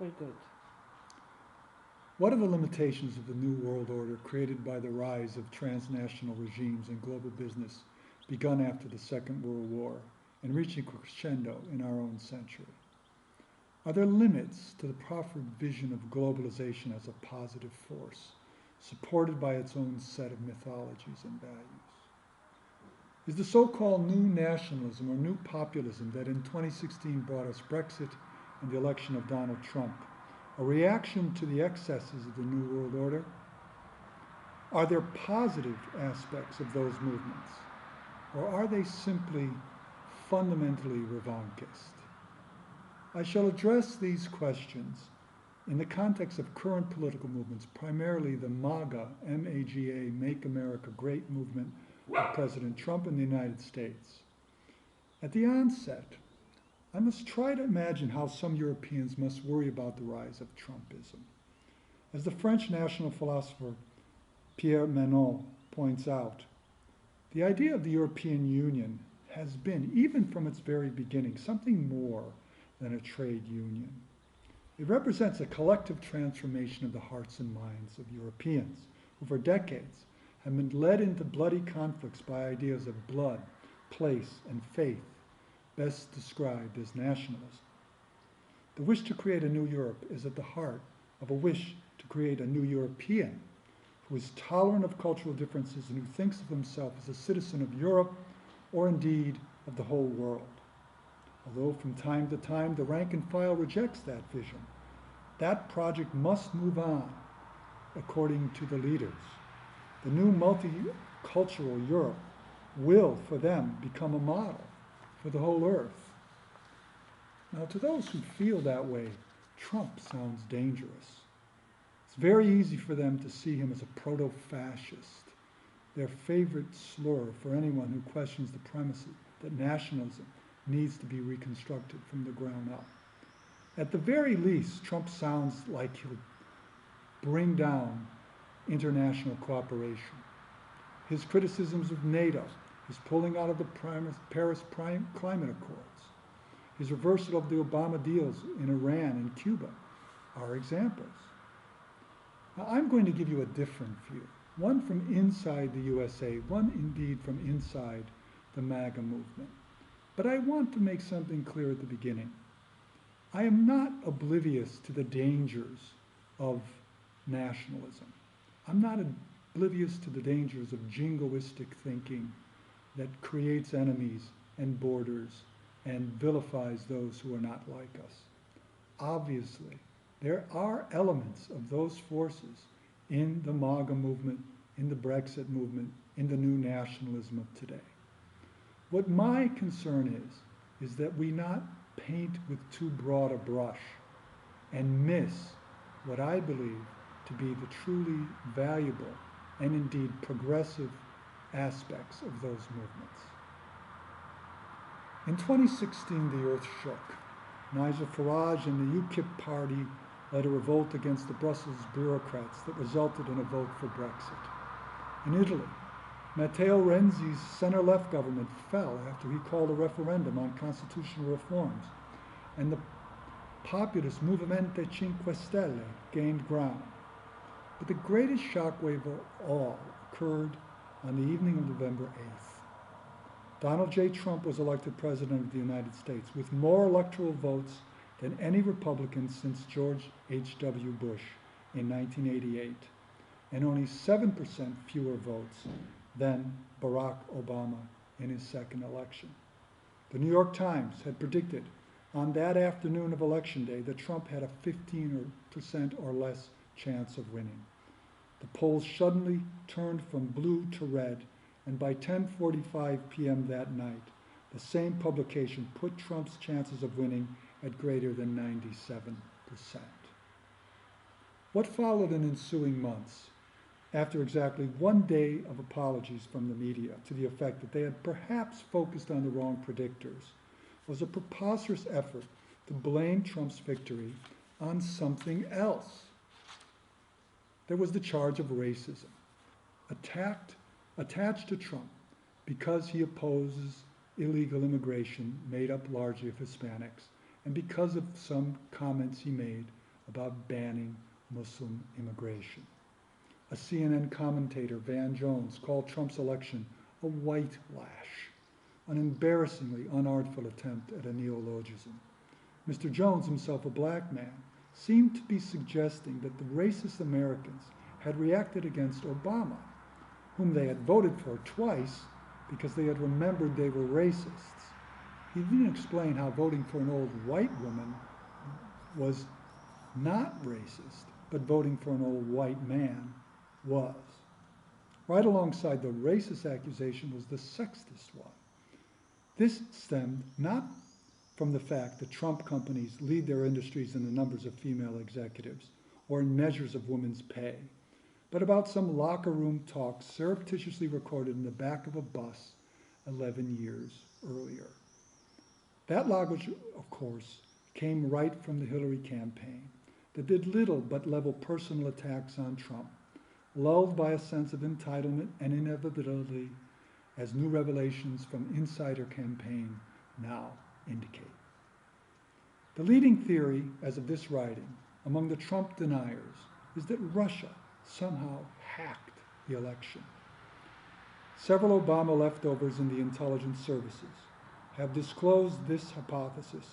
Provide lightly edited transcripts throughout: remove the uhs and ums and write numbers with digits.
Very good. What are the limitations of the New World Order created by the rise of transnational regimes and global business begun after the Second World War and reaching crescendo in our own century? Are there limits to the proffered vision of globalization as a positive force, supported by its own set of mythologies and values? Is the so-called new nationalism or new populism that in 2016 brought us Brexit and the election of Donald Trump a reaction to the excesses of the New World Order? Are there positive aspects of those movements, or are they simply fundamentally revanchist? I shall address these questions in the context of current political movements, primarily the MAGA, M-A-G-A, Make America Great movement of President Trump in the United States. At the onset, I must try to imagine how some Europeans must worry about the rise of Trumpism. As the French national philosopher Pierre Menon points out, the idea of the European Union has been, even from its very beginning, something more than a trade union. It represents a collective transformation of the hearts and minds of Europeans, who for decades have been led into bloody conflicts by ideas of blood, place, and faith, best described as nationalism. The wish to create a new Europe is at the heart of a wish to create a new European who is tolerant of cultural differences and who thinks of himself as a citizen of Europe or indeed of the whole world. Although from time to time the rank and file rejects that vision, that project must move on according to the leaders. The new multicultural Europe will, for them, become a model for the whole earth. Now, to those who feel that way, Trump sounds dangerous. It's very easy for them to see him as a proto-fascist, their favorite slur for anyone who questions the premise that nationalism needs to be reconstructed from the ground up. At the very least, Trump sounds like he'll bring down international cooperation. His criticisms of NATO, his pulling out of the Paris Climate Accords, his reversal of the Obama deals in Iran and Cuba are examples. Now, I'm going to give you a different view, one from inside the USA, one indeed from inside the MAGA movement. But I want to make something clear at the beginning. I am not oblivious to the dangers of nationalism. I'm not oblivious to the dangers of jingoistic thinking that creates enemies and borders and vilifies those who are not like us. Obviously, there are elements of those forces in the MAGA movement, in the Brexit movement, in the new nationalism of today. What my concern is that we not paint with too broad a brush and miss what I believe to be the truly valuable and indeed progressive aspects of those movements. In 2016, the earth shook. Nigel Farage and the UKIP party led a revolt against the Brussels bureaucrats that resulted in a vote for Brexit. In Italy, Matteo Renzi's center-left government fell after he called a referendum on constitutional reforms, and the populist Movimento 5 Stelle gained ground. But the greatest shockwave of all occurred on the evening of November 8th. Donald J. Trump was elected President of the United States with more electoral votes than any Republican since George H.W. Bush in 1988, and only 7% fewer votes than Barack Obama in his second election. The New York Times had predicted on that afternoon of Election Day that Trump had a 15% or less chance of winning. The polls suddenly turned from blue to red, and by 10:45 p.m. that night, the same publication put Trump's chances of winning at greater than 97%. What followed in ensuing months, after exactly 1 day of apologies from the media to the effect that they had perhaps focused on the wrong predictors, was a preposterous effort to blame Trump's victory on something else. There was the charge of racism, attached to Trump because he opposes illegal immigration made up largely of Hispanics and because of some comments he made about banning Muslim immigration. A CNN commentator, Van Jones, called Trump's election a white lash, an embarrassingly unartful attempt at a neologism. Mr. Jones, himself a black man, seemed to be suggesting that the racist Americans had reacted against Obama, whom they had voted for twice because they had remembered they were racists. He didn't explain how voting for an old white woman was not racist, but voting for an old white man was. Right alongside the racist accusation was the sexist one. This stemmed not from the fact that Trump companies lead their industries in the numbers of female executives or in measures of women's pay, but about some locker room talk surreptitiously recorded in the back of a bus 11 years earlier. That language, of course, came right from the Hillary campaign that did little but level personal attacks on Trump, lulled by a sense of entitlement and inevitability, as new revelations from Insider Campaign now indicate. The leading theory, as of this writing, among the Trump deniers is that Russia somehow hacked the election. Several Obama leftovers in the intelligence services have disclosed this hypothesis,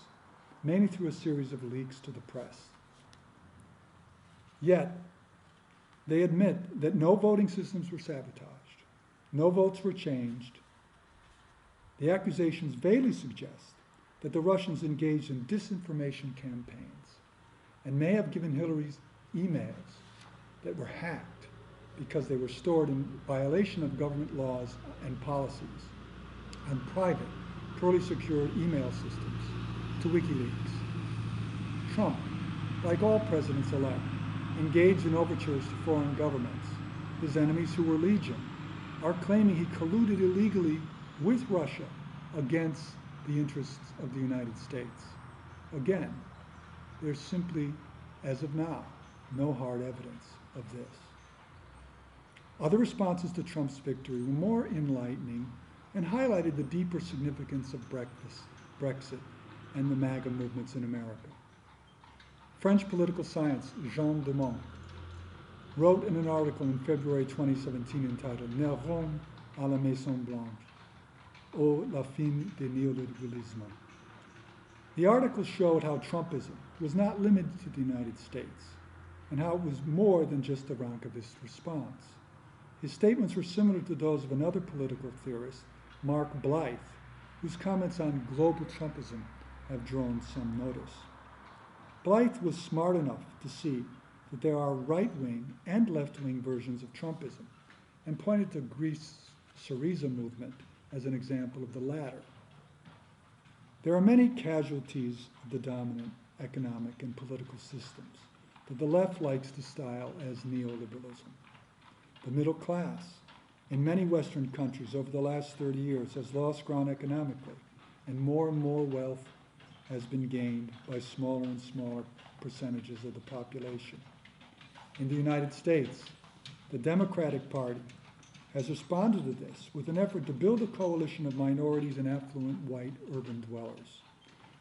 mainly through a series of leaks to the press. Yet, they admit that no voting systems were sabotaged, no votes were changed. The accusations vaguely suggest that the Russians engaged in disinformation campaigns and may have given Hillary's emails that were hacked because they were stored in violation of government laws and policies on private, poorly secured email systems to WikiLeaks. Trump, like all presidents-elect, engaged in overtures to foreign governments. His enemies, who were legion, are claiming he colluded illegally with Russia against the interests of the United States. Again, there's simply, as of now, no hard evidence of this. Other responses to Trump's victory were more enlightening and highlighted the deeper significance of Brexit and the MAGA movements in America. French political scientist Jean Dumont wrote in an article in February 2017 entitled Néron à la Maison Blanche, ou la fin du néolibéralisme. The article showed how Trumpism was not limited to the United States and how it was more than just a rankavist response. His statements were similar to those of another political theorist, Mark Blyth, whose comments on global Trumpism have drawn some notice. Blyth was smart enough to see that there are right-wing and left-wing versions of Trumpism and pointed to Greece's Syriza movement as an example of the latter. There are many casualties of the dominant economic and political systems that the left likes to style as neoliberalism. The middle class in many Western countries over the last 30 years has lost ground economically, and more wealth has been gained by smaller and smaller percentages of the population. In the United States, the Democratic Party has responded to this with an effort to build a coalition of minorities and affluent white urban dwellers,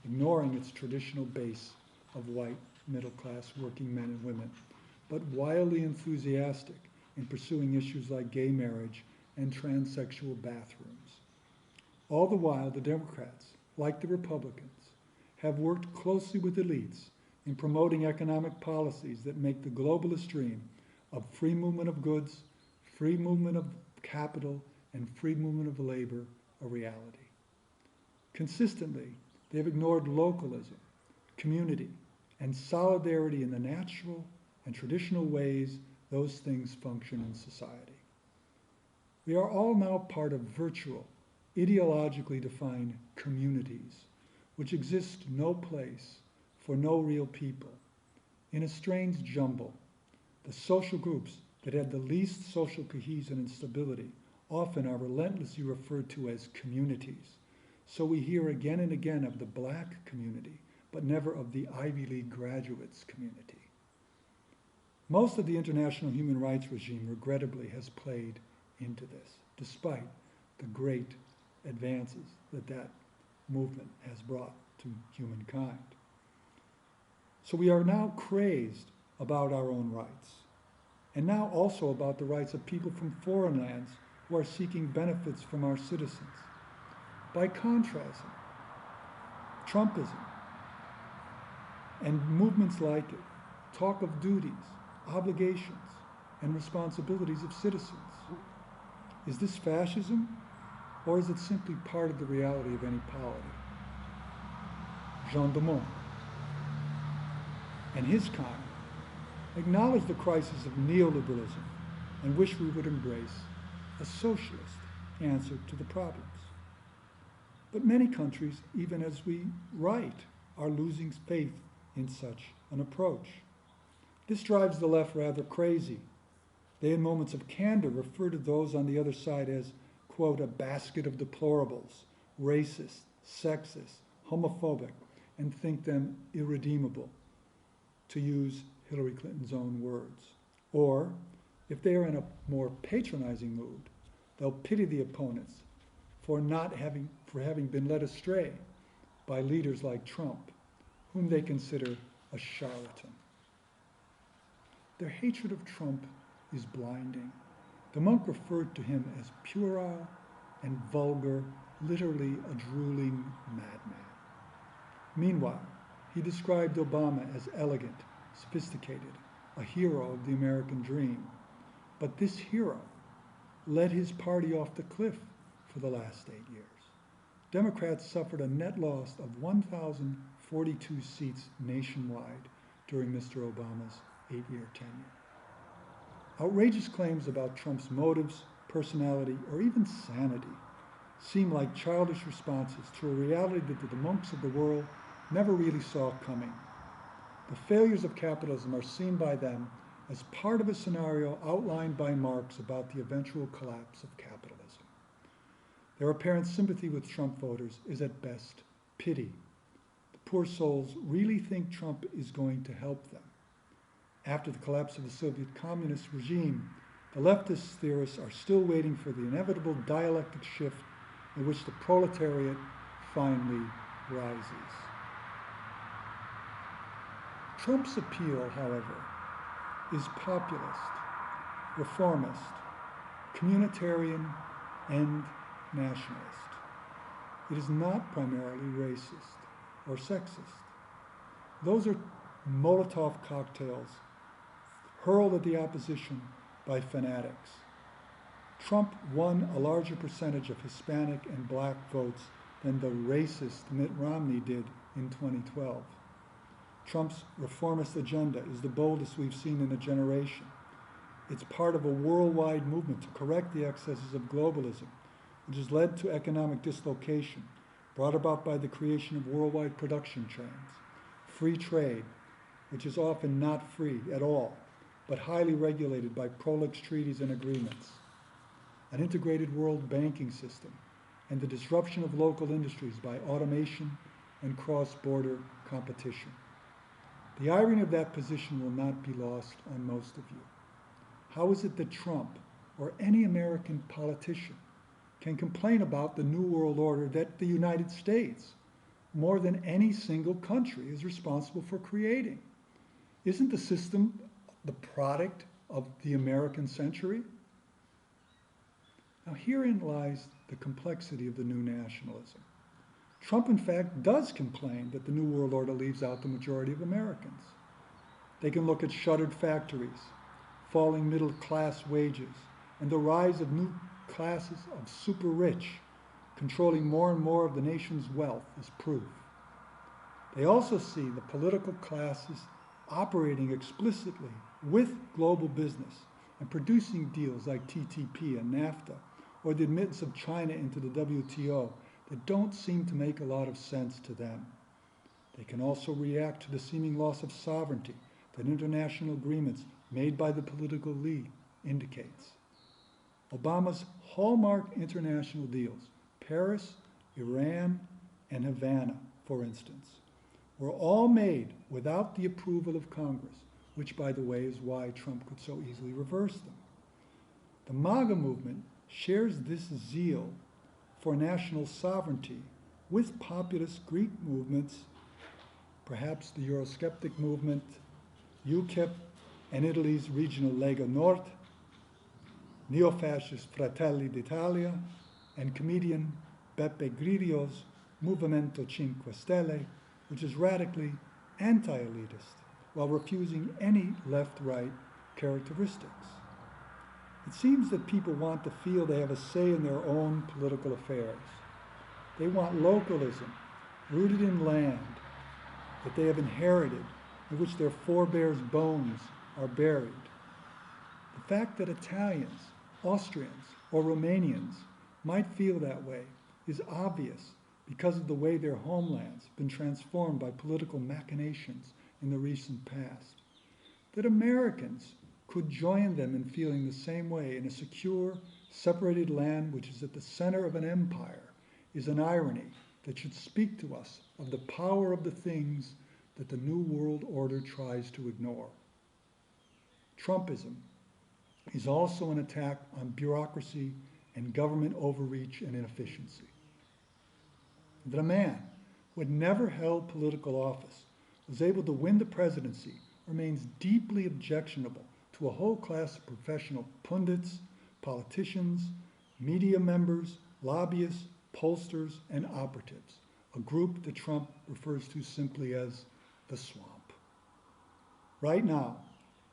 ignoring its traditional base of white middle-class working men and women, but wildly enthusiastic in pursuing issues like gay marriage and transsexual bathrooms. All the while, the Democrats, like the Republicans, have worked closely with elites in promoting economic policies that make the globalist dream of free movement of goods, free movement of capital, and free movement of labor a reality. Consistently, they've ignored localism, community, and solidarity in the natural and traditional ways those things function in society. We are all now part of virtual, ideologically defined communities, which exist no place for no real people. In a strange jumble, the social groups that have the least social cohesion and stability often are relentlessly referred to as communities. So we hear again and again of the black community, but never of the Ivy League graduates community. Most of the international human rights regime, regrettably, has played into this, despite the great advances that that movement has brought to humankind. So we are now crazed about our own rights, and now also about the rights of people from foreign lands who are seeking benefits from our citizens. By contrasting, Trumpism and movements like it talk of duties, obligations, and responsibilities of citizens. Is this fascism, or is it simply part of the reality of any polity? Jean Dumont and his kind acknowledge the crisis of neoliberalism and wish we would embrace a socialist answer to the problems. But many countries, even as we write, are losing faith in such an approach. This drives the left rather crazy. They, in moments of candor, refer to those on the other side as, quote, a basket of deplorables, racist, sexist, homophobic, and think them irredeemable, to use Hillary Clinton's own words. Or, if they are in a more patronizing mood, they'll pity the opponents for having been led astray by leaders like Trump, whom they consider a charlatan. Their hatred of Trump is blinding. The monk referred to him as puerile and vulgar, literally a drooling madman. Meanwhile, he described Obama as elegant, sophisticated, a hero of the American dream. But this hero led his party off the cliff for the last 8 years. Democrats suffered a net loss of 1,042 seats nationwide during Mr. Obama's 8-year tenure. Outrageous claims about Trump's motives, personality, or even sanity seem like childish responses to a reality that the monks of the world never really saw coming. The failures of capitalism are seen by them as part of a scenario outlined by Marx about the eventual collapse of capitalism. Their apparent sympathy with Trump voters is at best pity. The poor souls really think Trump is going to help them. After the collapse of the Soviet communist regime, the leftist theorists are still waiting for the inevitable dialectic shift in which the proletariat finally rises. Trump's appeal, however, is populist, reformist, communitarian, and nationalist. It is not primarily racist or sexist. Those are Molotov cocktails hurled at the opposition by fanatics. Trump won a larger percentage of Hispanic and black votes than the racist Mitt Romney did in 2012. Trump's reformist agenda is the boldest we've seen in a generation. It's part of a worldwide movement to correct the excesses of globalism, which has led to economic dislocation, brought about by the creation of worldwide production chains, free trade, which is often not free at all, but highly regulated by prolix treaties and agreements, an integrated world banking system, and the disruption of local industries by automation and cross-border competition. The irony of that position will not be lost on most of you. How is it that Trump, or any American politician, can complain about the New World Order that the United States, more than any single country, is responsible for creating? Isn't the system the product of the American century? Now, herein lies the complexity of the new nationalism. Trump, in fact, does complain that the New World Order leaves out the majority of Americans. They can look at shuttered factories, falling middle-class wages, and the rise of new classes of super rich, controlling more and more of the nation's wealth as proof. They also see the political classes operating explicitly with global business and producing deals like TTP and NAFTA, or the admittance of China into the WTO, that don't seem to make a lot of sense to them. They can also react to the seeming loss of sovereignty that international agreements made by the political elite indicates. Obama's hallmark international deals, Paris, Iran, and Havana, for instance, were all made without the approval of Congress, which, by the way, is why Trump could so easily reverse them. The MAGA movement shares this zeal for national sovereignty with populist Greek movements perhaps the Eurosceptic movement, UKIP, and Italy's regional Lega Nord, neo-fascist Fratelli d'Italia, and comedian Beppe Grillo's Movimento Cinque Stelle, which is radically anti-elitist while refusing any left-right characteristics. It seems that people want to feel they have a say in their own political affairs. They want localism, rooted in land that they have inherited, in which their forebears' bones are buried. The fact that Italians, Austrians, or Romanians might feel that way is obvious because of the way their homelands have been transformed by political machinations in the recent past. That Americans could join them in feeling the same way in a secure, separated land which is at the center of an empire is an irony that should speak to us of the power of the things that the New World Order tries to ignore. Trumpism is also an attack on bureaucracy and government overreach and inefficiency. That a man who had never held political office was able to win the presidency remains deeply objectionable to a whole class of professional pundits, politicians, media members, lobbyists, pollsters, and operatives, a group that Trump refers to simply as the swamp. Right now,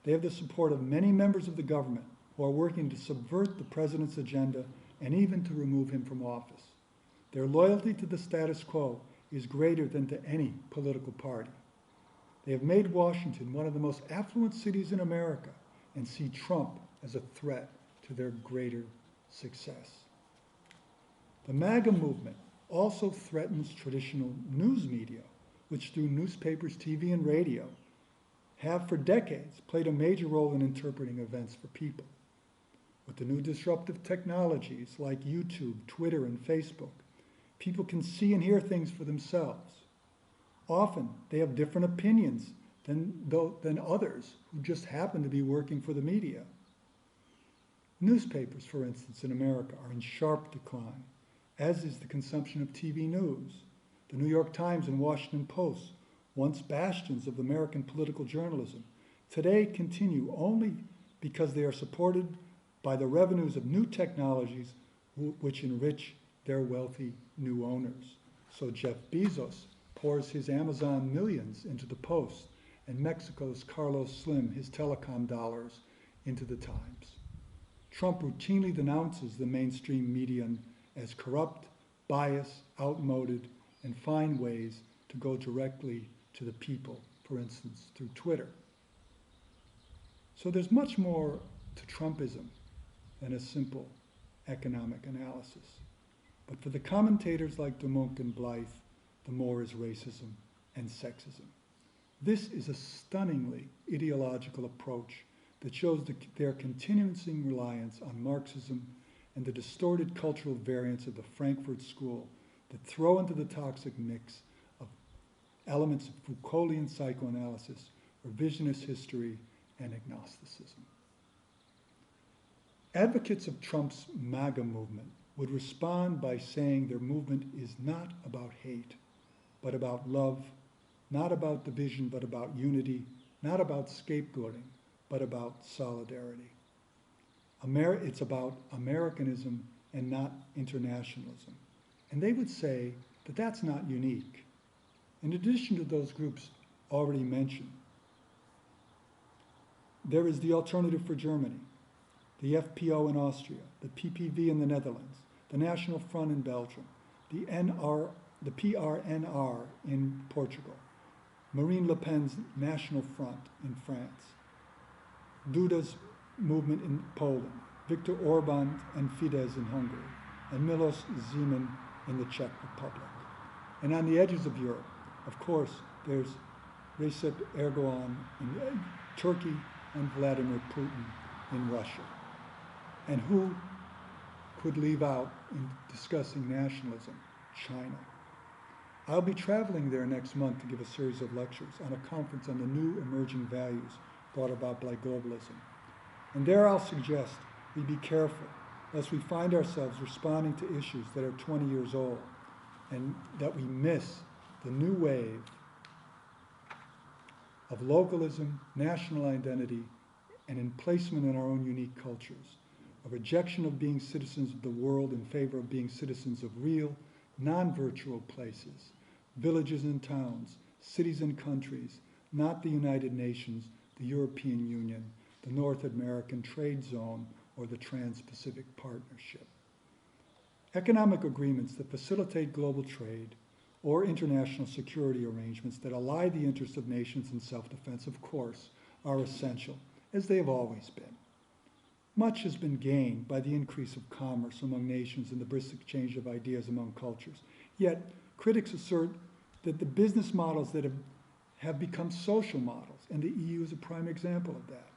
they have the support of many members of the government who are working to subvert the president's agenda and even to remove him from office. Their loyalty to the status quo is greater than to any political party. They have made Washington one of the most affluent cities in America and see Trump as a threat to their greater success. The MAGA movement also threatens traditional news media, which through newspapers, TV, and radio have for decades played a major role in interpreting events for people. With the new disruptive technologies like YouTube, Twitter, and Facebook, people can see and hear things for themselves. Often, they have different opinions than others who just happen to be working for the media. Newspapers, for instance, in America are in sharp decline, as is the consumption of TV news. The New York Times and Washington Post, once bastions of American political journalism, today continue only because they are supported by the revenues of new technologies which enrich their wealthy new owners. So Jeff Bezos pours his Amazon millions into the Post, and Mexico's Carlos Slim his telecom dollars into the Times. Trump routinely denounces the mainstream media as corrupt, biased, outmoded, and find ways to go directly to the people, for instance, through Twitter. So there's much more to Trumpism than a simple economic analysis. But for the commentators like DeMunk and Blythe, the more is racism and sexism. This is a stunningly ideological approach that shows their continuing reliance on Marxism and the distorted cultural variants of the Frankfurt School that throw into the toxic mix of elements of Foucauldian psychoanalysis, revisionist history, and agnosticism. Advocates of Trump's MAGA movement would respond by saying their movement is not about hate, but about love, not about division, but about unity, not about scapegoating, but about solidarity. It's about Americanism and not internationalism. And they would say that that's not unique. In addition to those groups already mentioned, there is the Alternative for Germany, the FPO in Austria, the PPV in the Netherlands, the National Front in Belgium, the PRNR in Portugal, Marine Le Pen's National Front in France, Duda's movement in Poland, Viktor Orban and Fidesz in Hungary, and Milos Zeman in the Czech Republic. And on the edges of Europe, of course, there's Recep Erdogan in Turkey and Vladimir Putin in Russia. And who could leave out in discussing nationalism? China. I'll be traveling there next month to give a series of lectures on a conference on the new emerging values brought about by globalism. And there I'll suggest we be careful lest we find ourselves responding to issues that are 20 years old and that we miss the new wave of localism, national identity, and emplacement in our own unique cultures, a rejection of being citizens of the world in favor of being citizens of real, non-virtual places, villages and towns, cities and countries, not the United Nations, the European Union, the North American Trade Zone, or the Trans-Pacific Partnership. Economic agreements that facilitate global trade or international security arrangements that ally the interests of nations in self-defense, of course, are essential, as they have always been. Much has been gained by the increase of commerce among nations and the brisk exchange of ideas among cultures. Yet, critics assert that the business models that have become social models, and the EU is a prime example of that.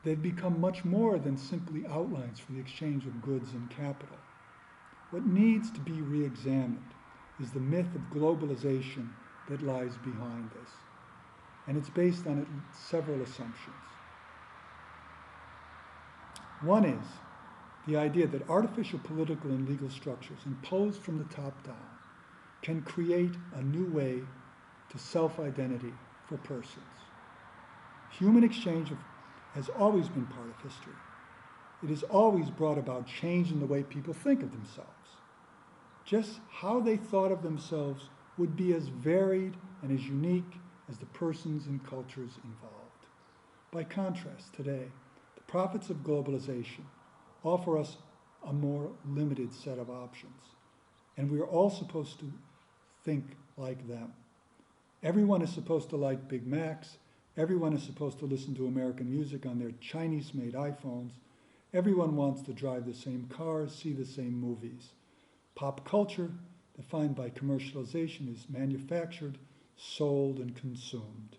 They've become much more than simply outlines for the exchange of goods and capital. What needs to be re-examined is the myth of globalization that lies behind this, and it's based on several assumptions. One is the idea that artificial political and legal structures imposed from the top down can create a new way to self-identity for persons. Human exchange has always been part of history. It has always brought about change in the way people think of themselves. Just how they thought of themselves would be as varied and as unique as the persons and cultures involved. By contrast, today, the profits of globalization offer us a more limited set of options, and we are all supposed to think like them. Everyone is supposed to like Big Macs. Everyone is supposed to listen to American music on their Chinese-made iPhones. Everyone wants to drive the same cars, see the same movies. Pop culture, defined by commercialization, is manufactured, sold, and consumed.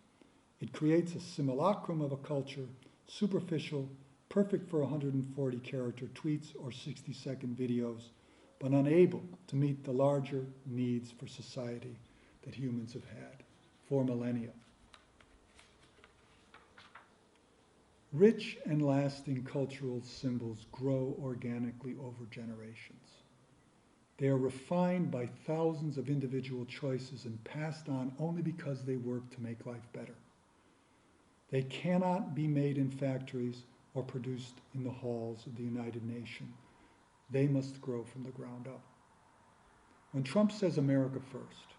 It creates a simulacrum of a culture, superficial, perfect for 140-character tweets or 60-second videos, but unable to meet the larger needs for society that humans have had for millennia. Rich and lasting cultural symbols grow organically over generations. They are refined by thousands of individual choices and passed on only because they work to make life better. They cannot be made in factories or produced in the halls of the United Nations. They must grow from the ground up. When Trump says America first,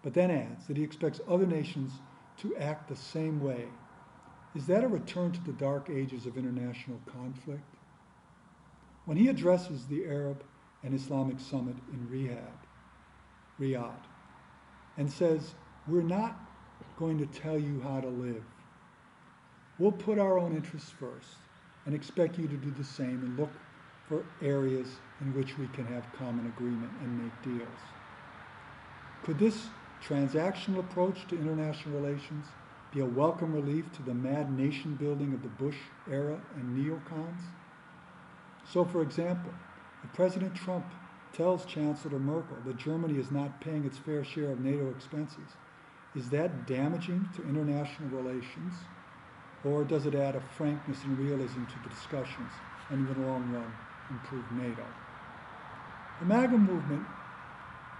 but then adds that he expects other nations to act the same way, is that a return to the dark ages of international conflict? When he addresses the Arab and Islamic Summit in Riyadh, and says, we're not going to tell you how to live. We'll put our own interests first and expect you to do the same and look for areas in which we can have common agreement and make deals. Could this transactional approach to international relations be a welcome relief to the mad nation building of the Bush era and neocons? So, for example, if President Trump tells Chancellor Merkel that Germany is not paying its fair share of NATO expenses, is that damaging to international relations? Or does it add a frankness and realism to the discussions and in the long run improve NATO? The MAGA movement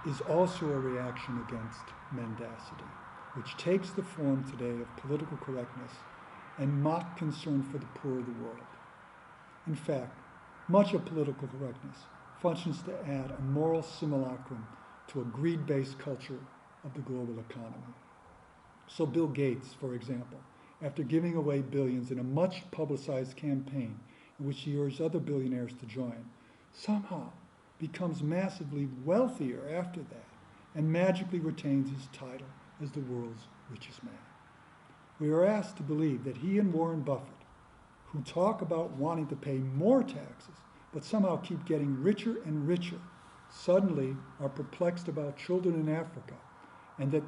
is also a reaction against mendacity, which takes the form today of political correctness and mock concern for the poor of the world. In fact, much of political correctness functions to add a moral simulacrum to a greed-based culture of the global economy. So Bill Gates, for example, after giving away billions in a much publicized campaign in which he urged other billionaires to join, somehow becomes massively wealthier after that and magically retains his title as the world's richest man. We are asked to believe that he and Warren Buffett, who talk about wanting to pay more taxes but somehow keep getting richer and richer, suddenly are perplexed about children in Africa, and that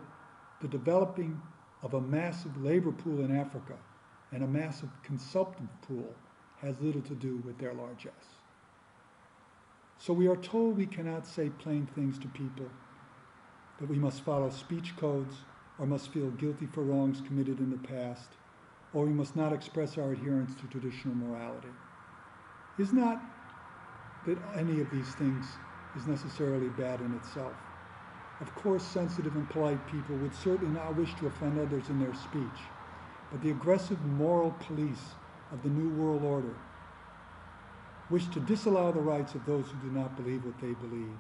the developing of a massive labor pool in Africa and a massive consumptive pool has little to do with their largesse. So we are told we cannot say plain things to people, that we must follow speech codes or must feel guilty for wrongs committed in the past, or we must not express our adherence to traditional morality. It's not that any of these things is necessarily bad in itself. Of course, sensitive and polite people would certainly not wish to offend others in their speech, but the aggressive moral police of the New World Order wish to disallow the rights of those who do not believe what they believe.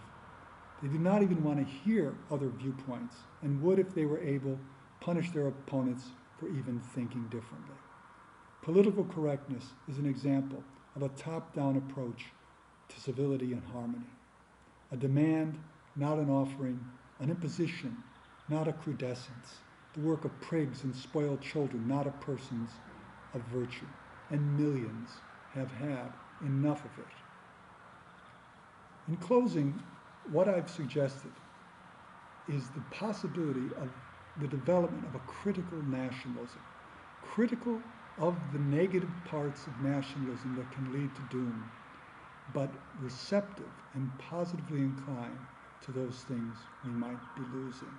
They do not even want to hear other viewpoints, and would, if they were able, punish their opponents for even thinking differently. Political correctness is an example of a top-down approach to civility and harmony. A demand, not an offering, an imposition, not a crudescence, the work of prigs and spoiled children, not of persons of virtue. And millions have had enough of it. In closing, what I've suggested is the possibility of the development of a critical nationalism, critical of the negative parts of nationalism that can lead to doom, but receptive and positively inclined to those things we might be losing.